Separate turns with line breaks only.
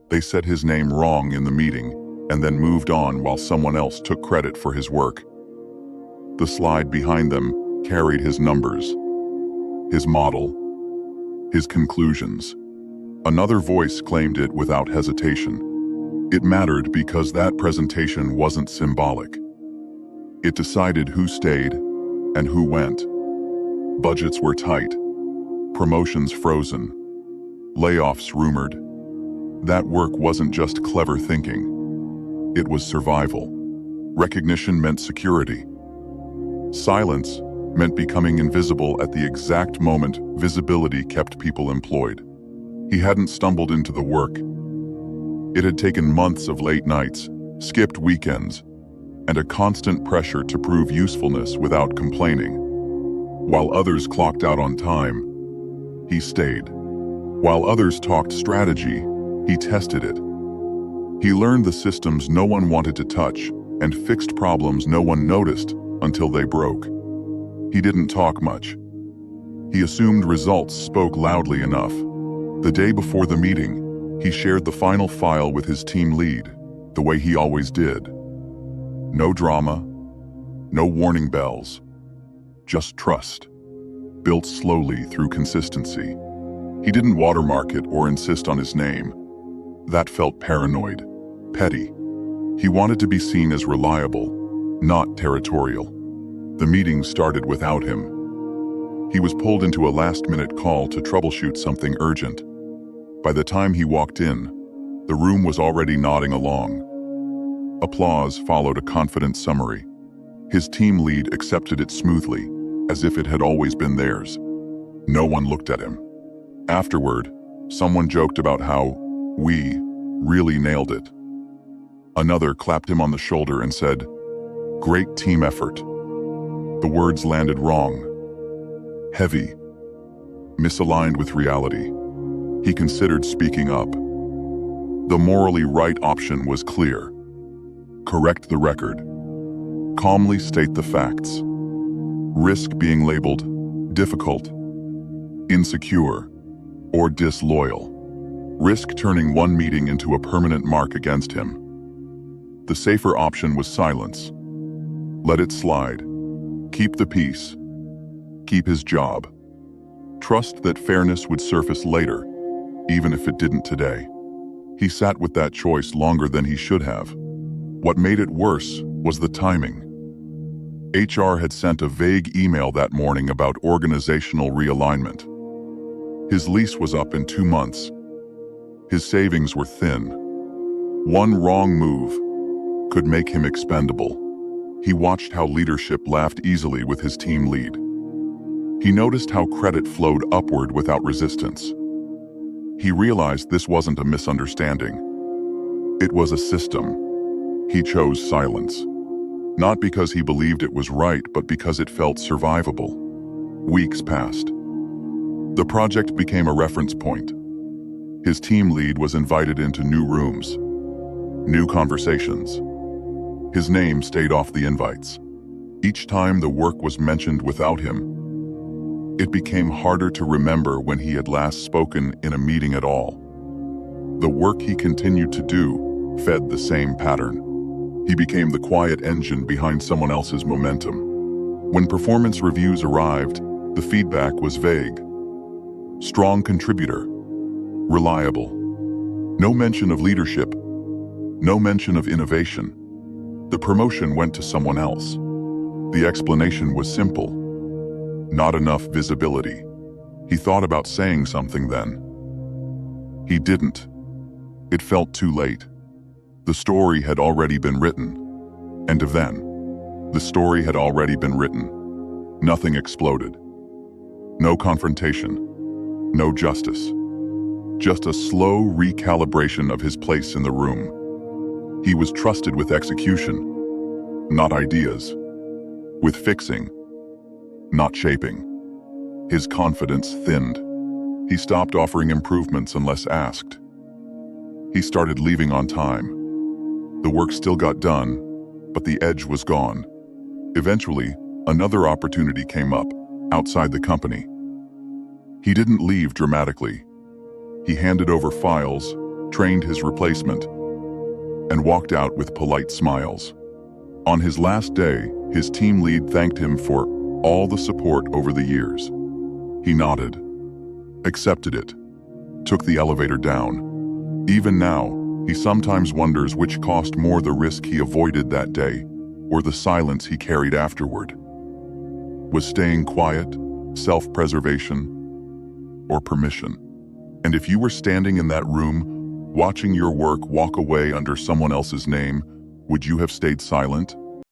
They said his name wrong in the meeting and then moved on while someone else took credit for his work. The slide behind them carried his numbers, his model, his conclusions. Another voice claimed it without hesitation. It mattered because that presentation wasn't symbolic. It decided who stayed and who went. Budgets were tight, promotions frozen, layoffs rumored. That work wasn't just clever thinking. It was survival. Recognition meant security. Silence meant becoming invisible at the exact moment visibility kept people employed. He hadn't stumbled into the work. It had taken months of late nights, skipped weekends, and a constant pressure to prove usefulness without complaining. While others clocked out on time, he stayed. While others talked strategy, he tested it. He learned the systems no one wanted to touch and fixed problems no one noticed until they broke. He didn't talk much. He assumed results spoke loudly enough. The day before the meeting, he shared the final file with his team lead, the way he always did. No drama, no warning bells, just trust, built slowly through consistency. He didn't watermark it or insist on his name. That felt paranoid, petty. He wanted to be seen as reliable, not territorial. The meeting started without him. He was pulled into a last-minute call to troubleshoot something urgent. By the time he walked in, the room was already nodding along. Applause followed a confident summary. His team lead accepted it smoothly, as if it had always been theirs. No one looked at him. Afterward, someone joked about how we really nailed it. Another clapped him on the shoulder and said, "Great team effort." The words landed wrong. Heavy, misaligned with reality. He considered speaking up. The morally right option was clear. Correct the record. Calmly state the facts. Risk being labeled difficult, insecure, or disloyal. Risk turning one meeting into a permanent mark against him. The safer option was silence. Let it slide. Keep the peace. Keep his job. Trust that fairness would surface later, even if it didn't today. He sat with that choice longer than he should have. What made it worse was the timing. HR had sent a vague email that morning about organizational realignment. His lease was up in 2 months. His savings were thin. One wrong move could make him expendable. He watched how leadership laughed easily with his team lead. He noticed how credit flowed upward without resistance. He realized this wasn't a misunderstanding. It was a system. He chose silence. Not because he believed it was right, but because it felt survivable. Weeks passed. The project became a reference point. His team lead was invited into new rooms, new conversations. His name stayed off the invites. Each time the work was mentioned without him, it became harder to remember when he had last spoken in a meeting at all. The work he continued to do fed the same pattern. He became the quiet engine behind someone else's momentum. When performance reviews arrived, the feedback was vague. Strong contributor. Reliable. No mention of leadership. No mention of innovation. The promotion went to someone else. The explanation was simple. Not enough visibility. He thought about saying something then. He didn't. It felt too late. The story had already been written. And then, the story had already been written. Nothing exploded. No confrontation. No justice. Just a slow recalibration of his place in the room. He was trusted with execution, not ideas. With fixing, not shaping. His confidence thinned. He stopped offering improvements unless asked. He started leaving on time. The work still got done, but the edge was gone. Eventually, another opportunity came up, outside the company. He didn't leave dramatically. He handed over files, trained his replacement, and walked out with polite smiles. On his last day, his team lead thanked him for all the support over the years. He nodded, accepted it, took the elevator down. Even now, he sometimes wonders which cost more, the risk he avoided that day or the silence he carried afterward. Was staying quiet, self-preservation, or permission? And if you were standing in that room, watching your work walk away under someone else's name, would you have stayed silent?